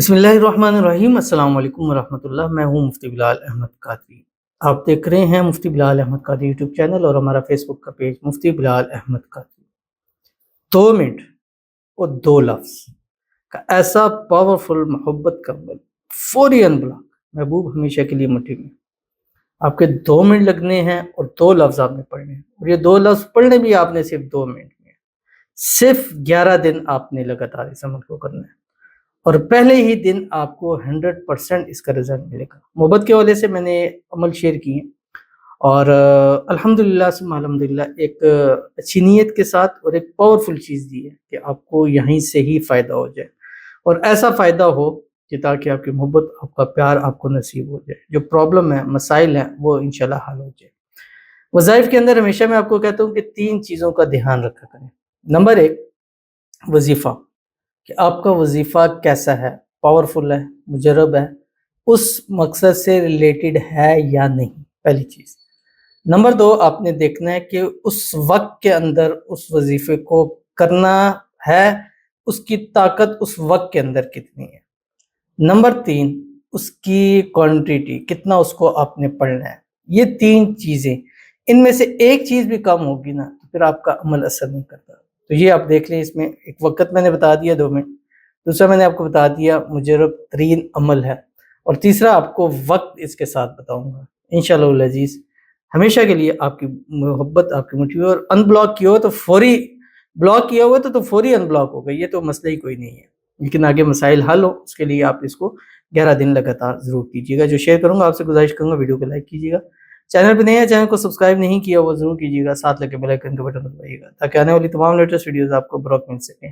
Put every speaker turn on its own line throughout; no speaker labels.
بسم اللہ الرحمن الرحیم۔ السلام علیکم ورحمۃ اللہ۔ میں ہوں مفتی بلال احمد قادری۔ آپ دیکھ رہے ہیں مفتی بلال احمد قادری یوٹیوب چینل اور ہمارا فیس بک کا پیج مفتی بلال احمد قادری۔ 2 منٹ اور 2 لفظ کا ایسا پاورفل محبت کا عمل، فوری ان بلاک، محبوب ہمیشہ کے لیے مٹی میں۔ آپ کے 2 منٹ لگنے ہیں اور 2 لفظ آپ نے پڑھنے ہیں، اور یہ 2 لفظ پڑھنے بھی آپ نے صرف 2 منٹ میں، صرف 11 دن آپ نے لگاتار اس عمل کو کرنا ہے، اور پہلے ہی دن آپ کو 100% اس کا رزلٹ ملے گا۔ محبت کے حوالے سے میں نے عمل شیئر کیے اور الحمدللہ ثم الحمدللہ ایک اچھی نیت کے ساتھ اور ایک پاورفل چیز دی ہے کہ آپ کو یہیں سے ہی فائدہ ہو جائے، اور ایسا فائدہ ہو کہ تاکہ آپ کی محبت، آپ کا پیار آپ کو نصیب ہو جائے، جو پرابلم ہے، مسائل ہیں، وہ انشاءاللہ حل ہو جائے۔ وظائف کے اندر ہمیشہ میں آپ کو کہتا ہوں کہ 3 چیزوں کا دھیان رکھا کریں۔ نمبر 1، وظیفہ، کہ آپ کا وظیفہ کیسا ہے، پاورفل ہے، مجرب ہے، اس مقصد سے ریلیٹڈ ہے یا نہیں، پہلی چیز۔ نمبر 2، آپ نے دیکھنا ہے کہ اس وقت کے اندر اس وظیفے کو کرنا ہے، اس کی طاقت اس وقت کے اندر کتنی ہے۔ نمبر 3، اس کی کوانٹیٹی، کتنا اس کو آپ نے پڑھنا ہے۔ یہ 3 چیزیں، ان میں سے ایک چیز بھی کم ہوگی نا تو پھر آپ کا عمل اثر نہیں کرتا۔ تو یہ آپ دیکھ لیں، اس میں ایک وقت میں نے بتا دیا 2 منٹ، دوسرا میں نے آپ کو بتا دیا مجرب ترین عمل ہے، اور تیسرا آپ کو وقت اس کے ساتھ بتاؤں گا انشاءاللہ العزیز۔ ہمیشہ کے لیے آپ کی محبت آپ کی مٹھی میں، اور ان بلاک کیا ہو تو فوری، بلاک کیا ہوا تو فوری ان بلاک ہو گئی، یہ تو مسئلہ ہی کوئی نہیں ہے، لیکن آگے مسائل حل ہو اس کے لیے آپ اس کو 11 دن لگاتار ضرور کیجیے گا۔ جو شیئر کروں گا آپ سے گزارش کروں گا ویڈیو کو لائک کیجیے گا، چینل پہ نہیں ہے چینل کو سبسکرائب نہیں کیا وہ ضرور کیجیے گا، ساتھ لگے بیل آئیکن کا بٹن دبائیے گا تاکہ آنے والی تمام لیٹسٹ ویڈیوز آپ کو بروقت مل سکیں۔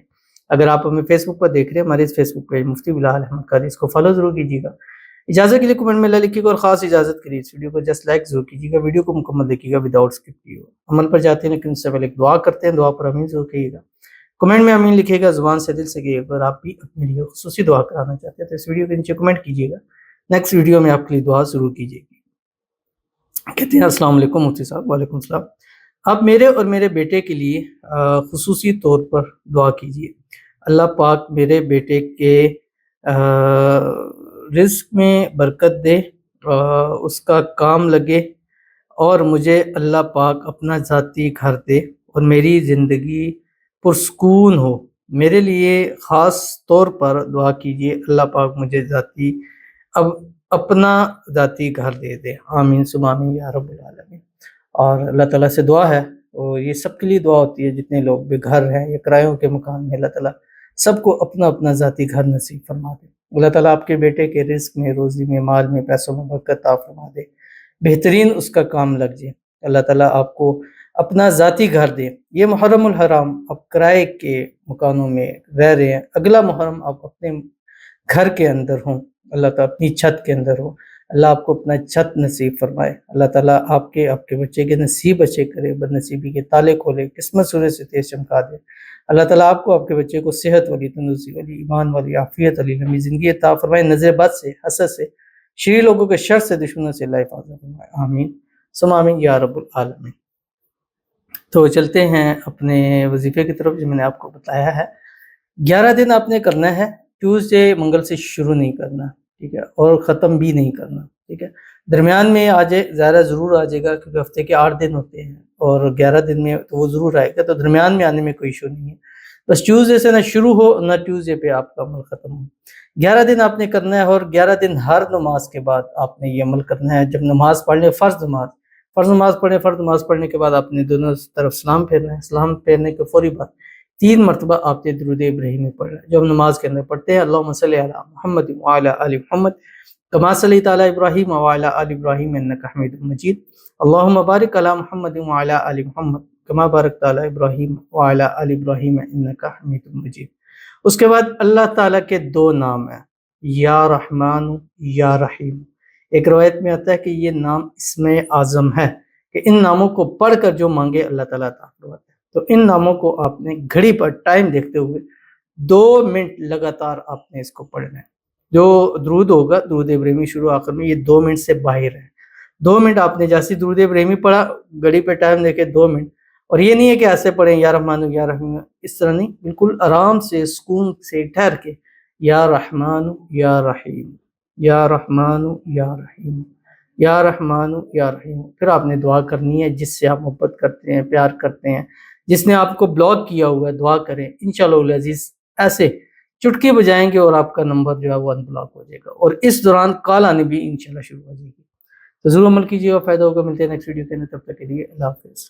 اگر آپ ہمیں فیس بک پر دیکھ رہے ہیں، ہمارے اس فیس بک پیج مفتی بلال احمد قادری، اس کو فالو ضرور کیجیے گا۔ اجازت کے لیے کمنٹ میں اللہ لکھیے گا، اور خاص اجازت کے لیے اس ویڈیو کو جسٹ لائک ضرور کیجیے گا، ویڈیو کو مکمل دیکھیے گا وداؤٹ اسکپ کیے ہوئے۔ عمل پر جاتے ہیں لیکن اس سے پہلے ایک دعا کرتے ہیں، دعا پر آمین ضرور کہیے گا، کمنٹ میں آمین لکھیے گا، زبان سے دل سے کہیے گا۔ اگر آپ بھی اپنے لیے خصوصی دعا کرانا چاہتے ہیں تو اس ویڈیو کے نیچے کمنٹ کیجیے گا، نیکسٹ ویڈیو میں آپ کے لیے دعا ضرور کیجیے گی۔ کہتے ہیں السلام علیکم مفتی صاحب۔ وعلیکم السلام۔ آپ میرے اور میرے بیٹے کے لیے خصوصی طور پر دعا کیجیے، اللہ پاک میرے بیٹے کے رزق میں برکت دے، اس کا کام لگے، اور مجھے اللہ پاک اپنا ذاتی گھر دے، اور میری زندگی پرسکون ہو۔ میرے لیے خاص طور پر دعا کیجیے، اللہ پاک مجھے اپنا ذاتی گھر دے دے، آمین ثم آمین یا رب العالمین۔ اور اللہ تعالیٰ سے دعا ہے، اور یہ سب کے لیے دعا ہوتی ہے جتنے لوگ بے گھر ہیں یا کرایوں کے مکان میں، اللہ تعالیٰ سب کو اپنا اپنا ذاتی گھر نصیب فرما دے۔ اللہ تعالیٰ آپ کے بیٹے کے رزق میں، روزی میں، مال میں، پیسوں میں برکت عطا فرما دے، بہترین اس کا کام لگ جائے۔ اللہ تعالیٰ آپ کو اپنا ذاتی گھر دے۔ یہ محرم الحرام آپ کرائے کے مکانوں میں رہ رہے ہیں، اگلا محرم آپ اپنے گھر کے اندر ہوں، اللہ تعالیٰ اپنی چھت کے اندر ہو، اللہ آپ کو اپنا چھت نصیب فرمائے۔ اللہ تعالیٰ آپ کے بچے کے نصیب اچھے کرے، بد نصیبی کے تالے کھولے، قسمت سورے سے تیز چمکا دے۔ اللہ تعالیٰ آپ کو، آپ کے بچے کو صحت والی، تندرستی والی، ایمان والی، عافیت والی لمبی زندگی عطا فرمائے، نظر بد سے، حسد سے، شریر لوگوں کے شر سے، دشمنوں سے اللہ حفاظت فرمائے، آمین ثم آمین یا رب العالمین۔ تو چلتے ہیں اپنے وظیفے کی طرف جو میں نے آپ کو بتایا ہے۔ 11 دن آپ نے کرنا ہے، ٹیوزڈے منگل سے شروع نہیں کرنا، ٹھیک ہے، اور ختم بھی نہیں کرنا، ٹھیک ہے۔ درمیان میں آ جائے، زیادہ ضرور آ جائے گا کیونکہ ہفتے کے 8 دن ہوتے ہیں، اور 11 دن میں تو وہ ضرور آئے گا، تو درمیان میں آنے میں کوئی ایشو نہیں ہے۔ بس ٹیوزڈے سے نہ شروع ہو نہ ٹیوزڈے پہ آپ کا عمل ختم ہو۔ 11 دن آپ نے کرنا ہے، اور 11 دن ہر نماز کے بعد آپ نے یہ عمل کرنا ہے۔ جب نماز پڑھ لیں، فرض نماز پڑھیں، فرض نماز پڑھنے کے بعد آپ نے دونوں طرف سلام پھیرنا ہے۔ سلام پھیرنے کے فوری بعد 3 مرتبہ آپ نے درود ابراہیمی پڑھنا ہے، جو ہم نماز کے اندر پڑھتے ہیں، اللہم صلی علی محمد وعلی آل محمد کما صلیت علی ابراہیم وعلی آل ابراہیم انک حمید مجید، اللہم بارک علی محمد وعلی آل محمد کما بارکت علی ابراہیم وعلی آل ابراہیم انک حمید مجید۔ اس کے بعد اللہ تعالیٰ کے 2 نام ہیں، یا رحمان یا رحیم۔ ایک روایت میں آتا ہے کہ یہ نام اسم اعظم ہے، کہ ان ناموں کو پڑھ کر جو مانگے اللہ تعالیٰ عطا فرماتا ہے۔ تو ان ناموں کو آپ نے گھڑی پر ٹائم دیکھتے ہوئے 2 منٹ لگاتار آپ نے اس کو پڑھنا ہے۔ جو درود ہوگا، درود ابراہیمی شروع آخر میں، یہ 2 منٹ سے باہر ہے۔ 2 منٹ آپ نے جیسے درود ابراہیمی پڑھا، گھڑی پہ ٹائم دیکھے 2 منٹ، اور یہ نہیں ہے کہ ایسے پڑھیں یا رحمان یا رحیم، اس طرح نہیں، بالکل آرام سے، سکون سے، ٹھہر کے یا رحمان یا رحیم، یا رحمان یا رحیم، یا رحمان یا رحیم۔ پھر آپ نے دعا کرنی ہے، جس سے آپ محبت کرتے ہیں، پیار کرتے ہیں، جس نے آپ کو بلاک کیا ہوا ہے، دعا کریں انشاءاللہ العزیز ایسے چٹکی بجائیں گے اور آپ کا نمبر جو ہے وہ ان بلاک ہو جائے گا، اور اس دوران کال آنے بھی انشاءاللہ شروع ہو جائے گی۔ تو ضرور عمل کیجیے اور فائدہ ہوگا۔ ملتے ہیں نیکسٹ ویڈیو کے اندر، تب تک کے لیے اللہ حافظ۔